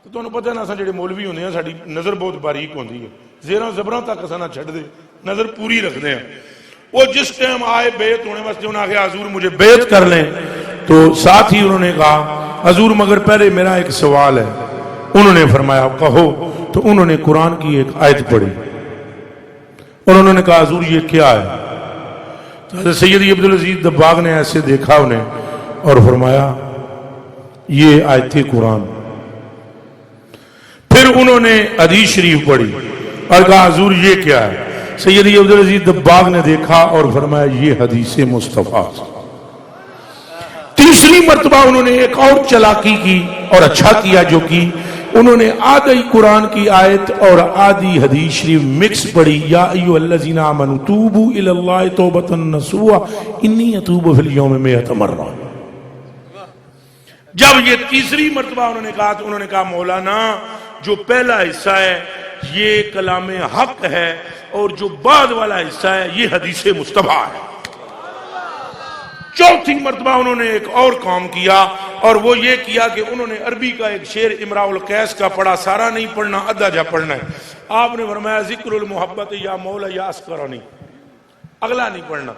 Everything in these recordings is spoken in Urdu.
تو تمہیں پتہ ہے نا اساں جڑے مولوی ہوندے ہیں ساڈی نظر بہت باریک ہوندی ہے، زیراں زبراں تک اساں نہ چھڈ دے، نظر پوری رکھدے ہیں۔ وہ جس ٹائم آئے بیعت ہونے واسطے انہوں نے کہا حضور مجھے بیعت کر لیں، تو ساتھ ہی انہوں نے کہا حضور مگر پہلے میرا ایک سوال ہے۔ انہوں نے فرمایا کہو، تو انہوں نے قرآن کی ایک آیت پڑھی اور انہوں نے کہا حضور یہ کیا ہے؟ تو حضرت سیدی عبدالعزیز دباغ نے ایسے دیکھا انہیں اور فرمایا یہ آیت قرآن۔ پھر انہوں نے حدیث شریف پڑھی اور کہا حضور یہ کیا ہے؟ سیدی عبدالعزیز دباغ نے دیکھا اور فرمایا یہ حدیث مصطفیٰ۔ تیسری مرتبہ انہوں نے ایک اور چلاکی کی اور اچھا کیا جو کی، انہوں نے آدھی قرآن کی آیت اور آدھی حدیث شریف مکس پڑھی، یا ایھا الذین آمنوا توبوا الی اللہ توبۃ نصوحا انی اتوب فی اليوم 100 مرہ۔ جب یہ تیسری مرتبہ انہوں نے کہا تو انہوں نے کہا مولانا جو پہلا حصہ ہے یہ کلام حق ہے اور جو بعد والا حصہ ہے یہ حدیث مصطفیٰ ہے۔ چوتھی مرتبہ انہوں نے ایک اور کام کیا اور وہ یہ کیا کہ انہوں نے عربی کا ایک شعر امراء القیس کا پڑھا، سارا نہیں پڑھنا، ادھا جا پڑھنا ہے۔ آپ نے فرمایا ذکر المحبت یا مولا یا اسکرانی، اگلا نہیں پڑھنا۔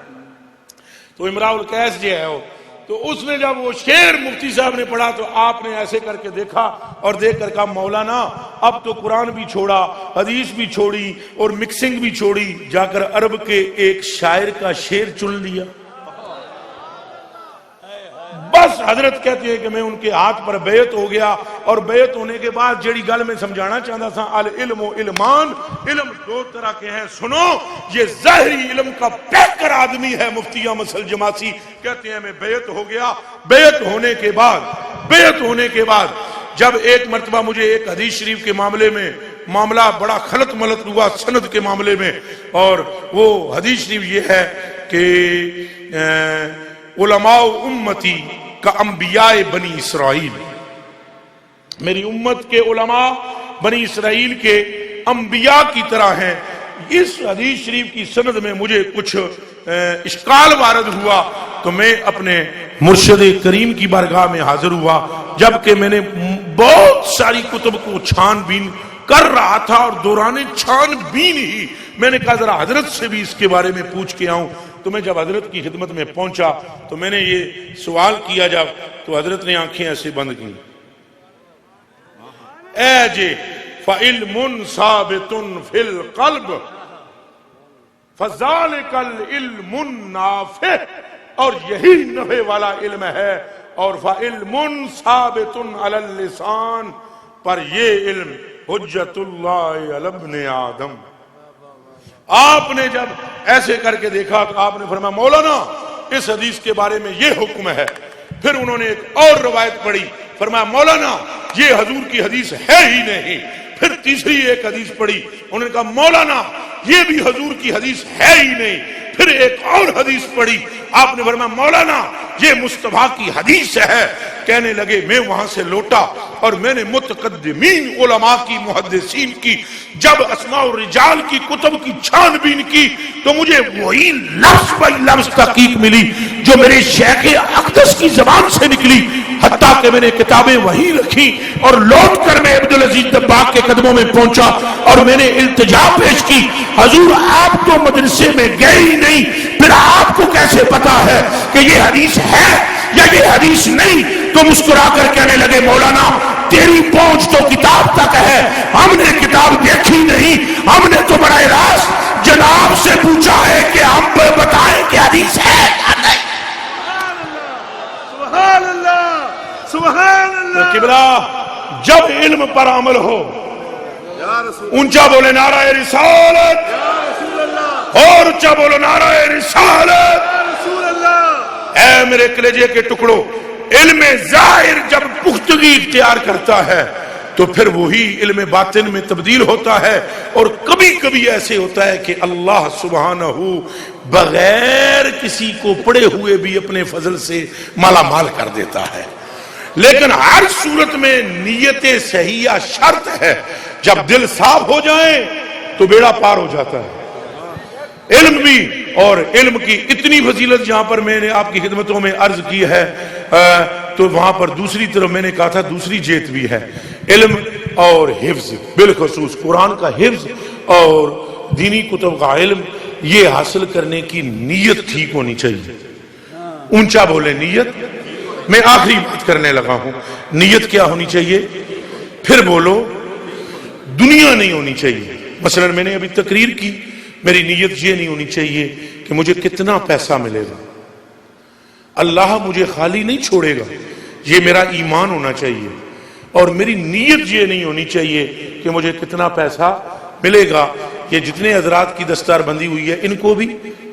تو امراء القیس جو ہے وہ تو اس نے جب وہ شعر مفتی صاحب نے پڑھا تو آپ نے ایسے کر کے دیکھا اور دیکھ کر کہا مولانا اب تو قرآن بھی چھوڑا، حدیث بھی چھوڑی اور مکسنگ بھی چھوڑی، جا کر عرب کے ایک شاعر کا شعر چن لیا۔ بس حضرت کہتے ہیں کہ میں ان کے ہاتھ پر بیعت ہو گیا، اور بیعت ہونے کے بعد جڑی گل میں سمجھانا چاہتا تھا العلم و علمان، علم دو طرح کے ہیں، سنو یہ ظاہری علم کا پیکر آدمی ہے مفتی احمد الجماسی، کہتے ہیں میں بیعت ہو گیا۔ بیعت ہونے کے بعد جب ایک مرتبہ مجھے ایک حدیث شریف کے معاملہ بڑا خلط ملط ہوا سند کے معاملے میں، اور وہ حدیث شریف یہ ہے کہ علماء امتی کا انبیاء بنی اسرائیل، میری امت کے علماء بنی اسرائیل کے انبیاء کی طرح ہیں۔ اس حدیث شریف کی سند میں مجھے کچھ اشکال وارد ہوا تو میں اپنے مرشد کریم کی بارگاہ میں حاضر ہوا، جبکہ میں نے بہت ساری کتب کو چھان بین کر رہا تھا، اور دوران چھان بین ہی میں نے کہا ذرا حضرت سے بھی اس کے بارے میں پوچھ کے آؤں۔ تو میں جب حضرت کی خدمت میں پہنچا تو میں نے یہ سوال کیا، جب تو حضرت نے آنکھیں ایسے بند کی، اے جے فَعِلْمٌ ثَابِتٌ فِي الْقَلْبِ فَذَلِكَ الْعِلْمُ النَّافِعُ، اور یہی نفع والا علم ہے، اور فَعِلْمٌ ثَابِتٌ عَلَى اللِّسَانِ، پر یہ علم حجت اللہ علی ابن آدم۔ آپ نے جب ایسے کر کے دیکھا تو آپ نے فرمایا مولانا اس حدیث کے بارے میں یہ حکم ہے۔ پھر انہوں نے ایک اور روایت پڑھی، فرمایا مولانا یہ حضور کی حدیث ہے ہی نہیں۔ پھر تیسری ایک حدیث پڑھی، انہوں نے کہا مولانا یہ بھی حضور کی حدیث ہے ہی نہیں۔ پھر ایک اور حدیث پڑھی، آپ نے فرمایا مولانا یہ مصطفیٰ کی حدیث ہے۔ کہنے لگے میں وہاں سے لوٹا اور میں نے متقدمین علماء کی، محدثین کی، جب اسماء الرجال کی کتب کی چھان بین کی تو مجھے وہی لفظ بائی لفظ تحقیق ملی جو میرے شیخ اقدس کی زبان سے نکلی، حتیٰ کہ میں نے کتابیں وہیں رکھی اور لوٹ کر میں عبدالعزیز دباغ کے قدموں میں پہنچا اور میں نے التجا پیش کی، حضور آپ تو مدرسے میں گئے ہی نہیں، پھر آپ کو کیسے پتا ہے کہ یہ حدیث ہے یا یہ حدیث نہیں؟ تو مسکرا کر کہنے لگے مولانا تیری پہنچ تو کتاب تک ہے، ہم نے کتاب دیکھی نہیں، ہم نے تو براہ راست جناب سے پوچھا ہے کہ ہم پہ بتائیں کہ حدیث ہے یا نہیں۔ سبحان اللہ سبحان اللہ۔ کبرا جب علم پر عمل ہو، اونچا بولے نعرہ رسالت، اور اونچا بولو نعرہ رسالت۔ اے میرے کلیجے کے ٹکڑوں، علم ظاہر جب پختگی اختیار کرتا ہے تو پھر وہی علم باطن میں تبدیل ہوتا ہے، اور کبھی کبھی ایسے ہوتا ہے کہ اللہ سبحانہ بغیر کسی کو پڑھے ہوئے بھی اپنے فضل سے مالا مال کر دیتا ہے۔ لیکن ہر صورت میں نیت صحیحہ شرط ہے، جب دل صاف ہو جائیں تو بیڑا پار ہو جاتا ہے۔ علم بھی، اور علم کی اتنی فضیلت جہاں پر میں نے آپ کی خدمتوں میں عرض کی ہے، تو وہاں پر دوسری طرف میں نے کہا تھا دوسری جیت بھی ہے، علم اور حفظ، بالخصوص قرآن کا حفظ اور دینی کتب کا علم، یہ حاصل کرنے کی نیت ٹھیک ہونی چاہیے. اونچا بولے نیت. میں آخری بات کرنے لگا ہوں. نیت کیا ہونی چاہیے؟ پھر بولو. دنیا نہیں ہونی چاہیے. مثلا میں نے ابھی تقریر کی، میری نیت یہ نہیں ہونی چاہیے کہ مجھے کتنا پیسہ ملے گا، اللہ مجھے خالی نہیں چھوڑے گا، یہ میرا ایمان ہونا چاہیے. اور میری نیت یہ نہیں ہونی چاہیے کہ مجھے کتنا پیسہ ملے گا. یہ جتنے حضرات کی دستار بندی ہوئی ہے، ان کو بھی،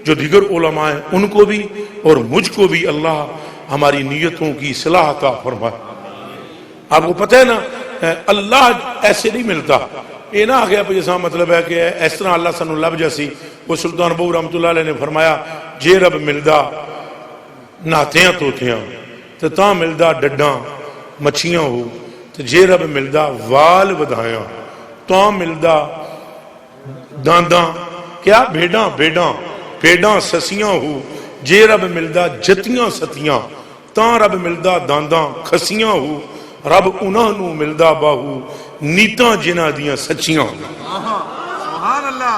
جو دیگر علماء ہیں ان کو بھی، اور مجھ کو بھی اللہ ہماری نیتوں کی اصلاح عطا فرمائے. آپ کو پتہ ہے نا، اللہ ایسے نہیں ملتا. یہ نہ آ گیا جیسا مطلب ہے کہ اس طرح اللہ سن لب جیسی. وہ سلطان ابو رحمۃ اللہ علیہ نے فرمایا، جے رب ملدا نہاتیاں توتیاں تے تاں ملدا ڈڈاں مچھیاں ہو، تے جے رب ملدا وال ودھایاں تاں ملدا دانداں کیا بھیڈاں بھیڈاں سسیاں ہو، جے رب ملدا جتیاں ستیاں تاں رب ملدا دانداں کھسیاں ہو، رب انہاں نو ملدا باہو نیتاں جنہاں دیاں سچیاں. سبحان اللہ.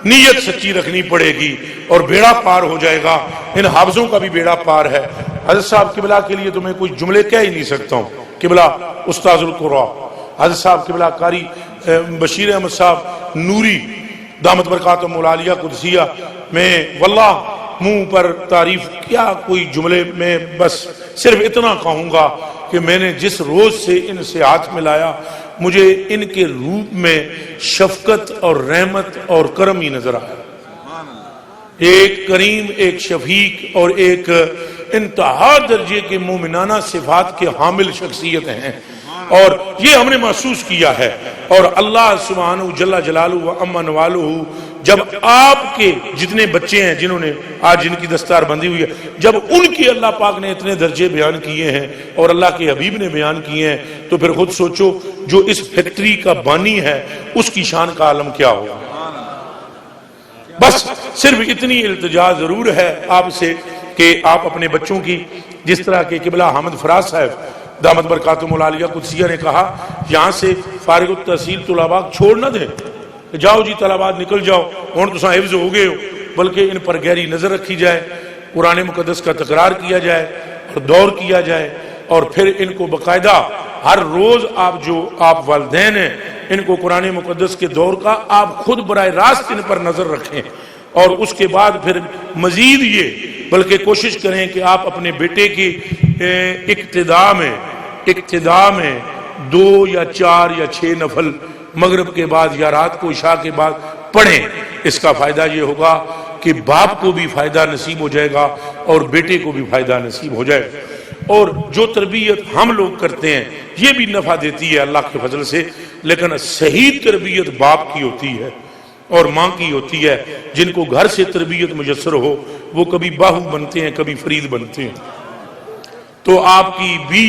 نیت سچی رکھنی پڑے گی اور بیڑا پار ہو جائے گا. ان حافظوں کا بھی بیڑا پار ہے. حضرت صاحب قبلہ کے لیے تو میں کچھ جملے کہہ ہی نہیں سکتا ہوں. قبلہ استاذ القرآن حضرت صاحب قبلہ قاری بشیر احمد صاحب نوری دامت برکاتہم العالیہ قدسیہ، میں واللہ منہ پر تعریف کیا کوئی جملے، میں بس صرف اتنا کہوں گا کہ میں نے جس روز سے ان سے ہاتھ ملایا، مجھے ان کے روپ میں شفقت اور رحمت اور کرم ہی نظر آیا. ایک کریم، ایک شفیق اور ایک انتہا درجے کے مومنانہ صفات کے حامل شخصیت ہیں، اور یہ ہم نے محسوس کیا ہے. اور اللہ سبحانہ جل جلالہ و عم نوالہ جب آپ کے جتنے بچے ہیں جنہوں نے آج جن کی دستار بندی ہوئی ہے، جب ان کی اللہ پاک نے اتنے درجے بیان کیے ہیں اور اللہ کے حبیب نے بیان کیے ہیں، تو پھر خود سوچو جو اس فیکٹری کا بانی ہے اس کی شان کا عالم کیا ہوگا. بس صرف اتنی التجا ضرور ہے آپ سے کہ آپ اپنے بچوں کی، جس طرح کے قبلہ حامد فراز صاحب دامت برکاتہم العالیہ قدسیہ نے کہا، یہاں سے فارغ التحصیل طلباء چھوڑ نہ دیں، جاؤ جی طلباء نکل جاؤ، ہوں تو حفظ ہو گئے ہو، بلکہ ان پر گہری نظر رکھی جائے، قرآن مقدس کا تکرار کیا جائے اور دور کیا جائے، اور پھر ان کو باقاعدہ ہر روز آپ والدین ہیں، ان کو قرآن مقدس کے دور کا آپ خود براہ راست ان پر نظر رکھیں. اور اس کے بعد پھر مزید یہ بلکہ کوشش کریں کہ آپ اپنے بیٹے کی اقتداء میں 2 یا 4 یا 6 نفل مغرب کے بعد یا رات کو عشاء کے بعد پڑھیں. اس کا فائدہ یہ ہوگا کہ باپ کو بھی فائدہ نصیب ہو جائے گا اور بیٹے کو بھی فائدہ نصیب ہو جائے گا. اور جو تربیت ہم لوگ کرتے ہیں یہ بھی نفع دیتی ہے اللہ کے فضل سے، لیکن صحیح تربیت باپ کی ہوتی ہے اور ماں کی ہوتی ہے. جن کو گھر سے تربیت میسر ہو وہ کبھی باہو بنتے ہیں، کبھی فرید بنتے ہیں. تو آپ کی بھی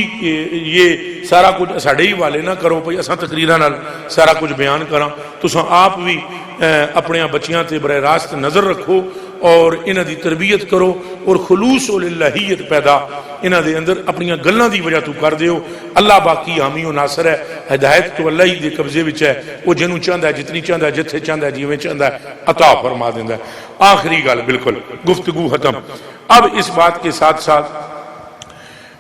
یہ سارا کچھ ساڑھے ہی والے نہ کرو بھائی اساں تقریراں نال سارا کچھ بیان کراں، تو آپ بھی اپنے بچیاں تے براہ راست نظر رکھو اور انہاں دی تربیت کرو اور خلوص و للہیت پیدا انہاں دے اندر اپنی گلاں دی وجہ تو کر دیو. اللہ باقی حامی و ناصر ہے، ہدایت تو اللہ ہی دے قبضے وچ ہے، وہ جنوں چاہندا ہے، جتنی چاہندا ہے، جتھے چاہندا ہے، جیویں چاہندا ہے عطا فرما دیندا ہے. آخری گل بالکل گفتگو ختم. اب اس بات کے ساتھ ساتھ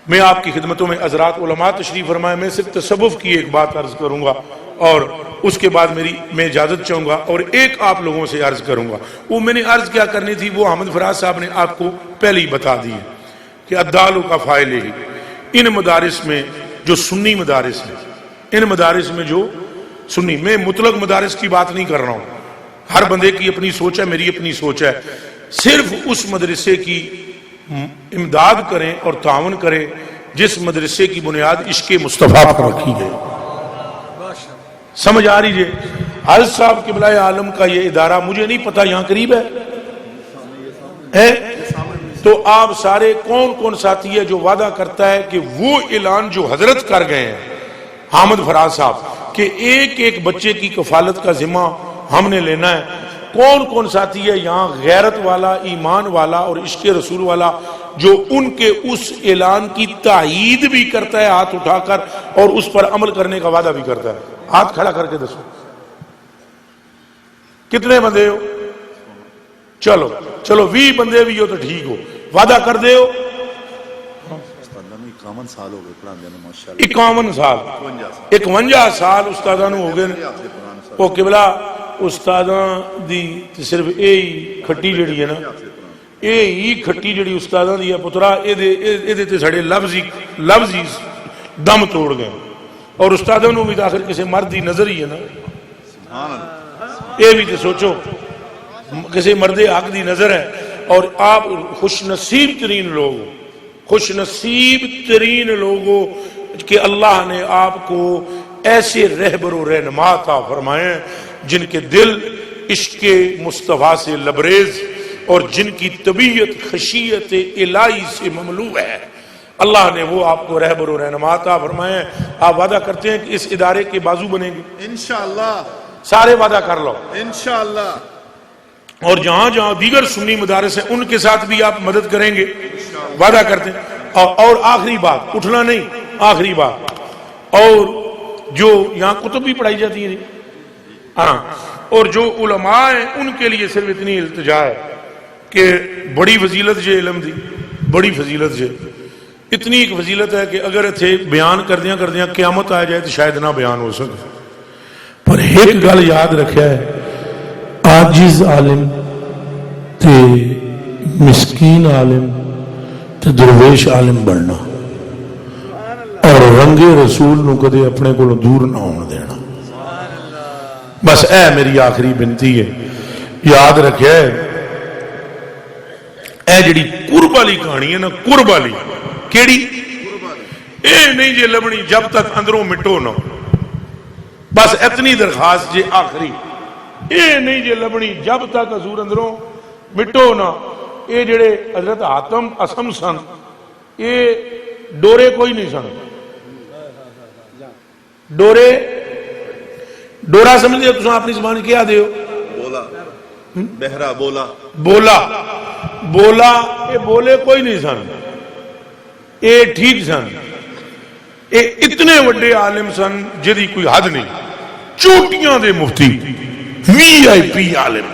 میں آپ کی خدمتوں میں حضرات علماء تشریف فرمائے، میں صرف تصوف کی ایک بات عرض کروں گا اور اس کے بعد میں اجازت چاہوں گا اور ایک آپ لوگوں سے عرض کروں گا. وہ میں نے عرض کیا کرنی تھی وہ حامد فراز صاحب نے آپ کو پہلے ہی بتا دی ہے کہ الدال کا فائل ہی ان مدارس میں جو سنی مدارس ہیں، ان مدارس میں جو سنی، میں مطلق مدارس کی بات نہیں کر رہا ہوں، ہر بندے کی اپنی سوچ ہے، میری اپنی سوچ ہے. صرف اس مدرسے کی امداد کریں اور تعاون کریں جس مدرسے کی بنیاد عشق مصطفیٰ پر رکھی گئی. سمجھ آ رہی ہے؟ حضرت صاحب قبلہ عالم کا یہ ادارہ مجھے نہیں پتا یہاں قریب ہے تو آپ سارے کون ساتھی ہے جو وعدہ کرتا ہے کہ وہ اعلان جو حضرت کر گئے ہیں حامد فراز صاحب کہ ایک ایک بچے کی کفالت کا ذمہ ہم نے لینا ہے، کون کون ساتھی ہے یہاں غیرت والا، ایمان والا اور عشق رسول والا، جو ان کے اس اعلان کی تائید بھی کرتا ہے ہاتھ اٹھا کر اور اس پر عمل کرنے کا وعدہ بھی کرتا ہے؟ ہاتھ کھڑا کر کے دسو کتنے بندے ہو؟ چلو 20 بندے بھی ہو تو ٹھیک ہو، وعدہ کر دے ہو 51 سال ہو گئے پڑھاندے نے ماشاءاللہ، 51 سال 51 سال استاداں نو ہو گئے او قبلہ استاداں دی صرف یہی کھٹی جڑی ہے نا، یہی کھٹی جڑی استاداں دی ہے پترا، اے دے تے ساڈے لفظ ہی دم توڑ گئے، اور استاداں نو بھی آخر کسی مرد دی نظر ہی ہے نا، سبحان اللہ، یہ بھی تے سوچو کسی مرد حق دی نظر ہے، اور آپ خوش نصیب ترین لوگ ہو، خوش نصیب ترین لوگوں کہ اللہ نے آپ کو ایسے رہبر و رہنما عطا فرمائے جن کے دل عشق مصطفیٰ سے لبریز اور جن کی طبیعت خشیت الہی سے مملوء ہے، اللہ نے وہ آپ کو رہبر و رہنما عطا فرمائے۔ آپ وعدہ کرتے ہیں کہ اس ادارے کے بازو بنیں گے؟ انشاءاللہ، سارے وعدہ کر لو، انشاءاللہ، اور جہاں جہاں دیگر سنی مدارس ہیں ان کے ساتھ بھی آپ مدد کریں گے، وعدہ کرتے ہیں۔ اور آخری بات، اٹھنا نہیں، آخری بات، اور جو یہاں کتب بھی پڑھائی جاتی ہیں، ہاں، اور جو علماء ہیں ان کے لیے صرف اتنی التجا ہے کہ بڑی فضیلت جو علم دی، بڑی فضیلت جو اتنی ایک فضیلت ہے کہ اگر اتھے بیان کردیاں قیامت آ جائے تو شاید نہ بیان ہو سکے، پر ایک گل یاد رکھیا ہے، عاجز عالم تے مسکین عالم تے درویش عالم بننا، اور رنگ رسول نو کدے اپنے کو دور نہ ہونے دینا۔ بس اے میری آخری بنتی ہے، یاد رکھے اے جڑی قرب والی کہانی ہے نا، قرب والی کیڑی، اے نہیں جے لبنی جب تک اندروں مٹو نہ، بس اتنی درخواست جے آخری، اے نہیں جے لبنی جب تک حضور اندروں مٹو نہ۔ اے جڑے حضرت حاتم اسم سن، اے ڈورے کوئی نہیں سن، ڈورا سمجھتے ہو تساں اپنی زبان کیا دے ہو؟ بولا، بہرا بولا، بولا، اے بولے کوئی نہیں سن، اے ٹھیک سن، اے اتنے وڈے عالم سن جدی کوئی حد نہیں، چوٹیاں دے مفتی، وی آئی پی عالم۔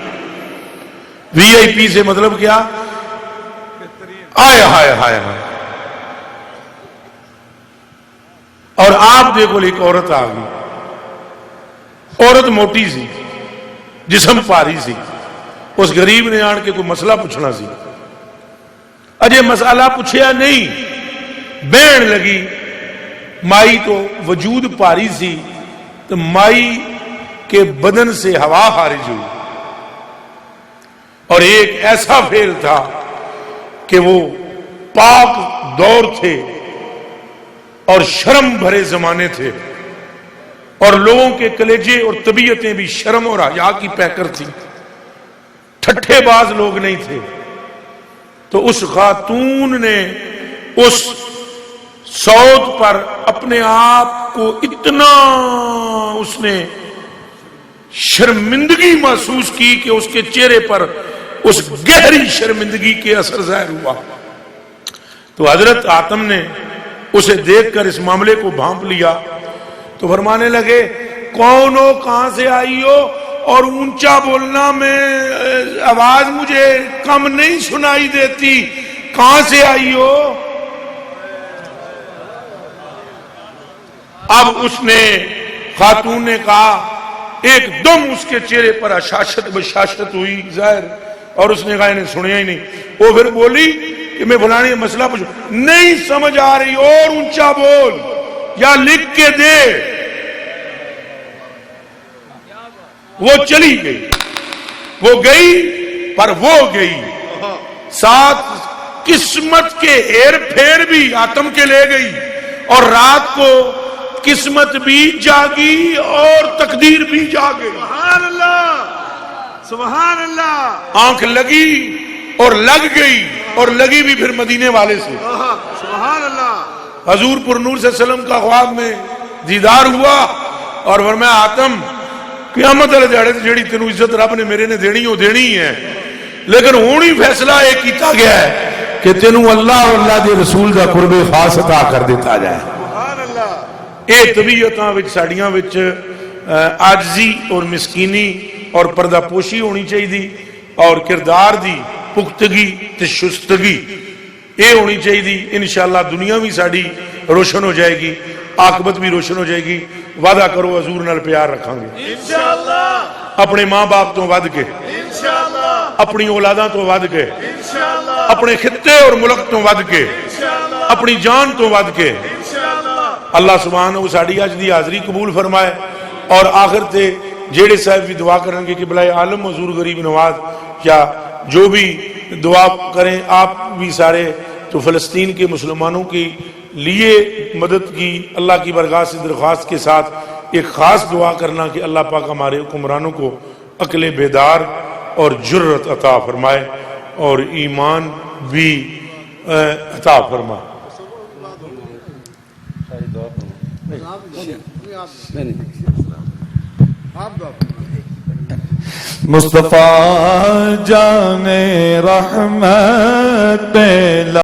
وی آئی پی سے مطلب کیا؟ آئے ہائے ہائے ہائے۔ اور آپ دیکھو ایک عورت آ گئی، عورت موٹی سی، جسم پاری سی، اس غریب نے آن کے کوئی مسئلہ پوچھنا سی، اجے مسئلہ پوچھیا نہیں، بہن لگی، مائی تو وجود پاری سی، تو مائی کے بدن سے ہوا خارج ہوئی، اور ایک ایسا فعل تھا کہ وہ پاک دور تھے اور شرم بھرے زمانے تھے، اور لوگوں کے کلیجے اور طبیعتیں بھی شرم اور حیا کی پیکر تھی، ٹھٹھے باز لوگ نہیں تھے۔ تو اس خاتون نے اس صوت پر اپنے آپ کو اتنا اس نے شرمندگی محسوس کی کہ اس کے چہرے پر اس گہری شرمندگی کے اثر ظاہر ہوا۔ تو حضرت حاتم نے اسے دیکھ کر اس معاملے کو بھانپ لیا، تو فرمانے لگے کون ہو، کہاں سے آئی ہو، اور اونچا بولنا، میں آواز مجھے کم نہیں سنائی دیتی، کہاں سے آئی ہو؟ اب اس نے، خاتون نے کہا، ایک دم اس کے چہرے پر اشاشت بشاشت ہوئی ظاہر، اور اس نے کہا انہیں سنیا ہی نہیں۔ وہ پھر بولی کہ میں فلانے مسئلہ پوچھوں، نہیں سمجھ آ رہی، اور اونچا بول یا لکھ کے دے۔ وہ چلی گئی، وہ گئی، پر وہ گئی ساتھ قسمت کے ہیر پھیر بھی حاتم کے لے گئی، اور رات کو قسمت بھی جاگی اور تقدیر بھی جاگی۔ سبحان اللہ، سبحان اللہ، آنکھ لگی اور لگ گئی، اور لگی بھی پھر مدینے والے سے۔ سبحان اللہ، حضور پر نور صلی اللہ علیہ وسلم کا خواب میں دیدار ہوا، اور فرمایا حاتم قیامت والے دیہڑے جیڑی تینوں عزت رب نے میرے نے دینی وہ دینی ہے، لیکن ہوں ہی فیصلہ یہ کیتا گیا ہے کہ تینوں اللہ اور اللہ دے رسول دا قرب خاص عطا کر دیتا جائے۔ سبحان اللہ۔ یہ طبیعتاں وچ ساڈیاں وچ عاجزی اور مسکینی اور پردہ پوشی ہونی چاہیے، اور کردار دی پختگی تے شستگی یہ ہونی چاہیے۔ انشاءاللہ دنیا بھی ساڈی روشن ہو جائے گی، عاقبت بھی روشن ہو جائے گی۔ وعدہ کرو حضور نال پیار رکھاں گے انشاءاللہ، اپنے ماں باپ تو ود کے، انشاءاللہ، اپنی اولاداں تو ود کے، انشاءاللہ، اپنے خطے اور ملک تو ود کے، انشاءاللہ، اپنی جان تو ود کے۔ انشاءاللہ۔ اللہ سبحانہ و ساڈی اج دی حاضری قبول فرمائے، اور آخر تے جیڑے صاحب بھی دعا کریں گے کہ بلائے عالم حضور غریب نواز یا جو بھی دعا کریں آپ بھی سارے، تو فلسطین کے مسلمانوں کے لیے مدد کی اللہ کی بارگاہ سے درخواست کے ساتھ ایک خاص دعا کرنا کہ اللہ پاک ہمارے حکمرانوں کو عقل بیدار اور جرت عطا فرمائے اور ایمان بھی عطا فرمائے۔ مصطفیٰ جان رحمت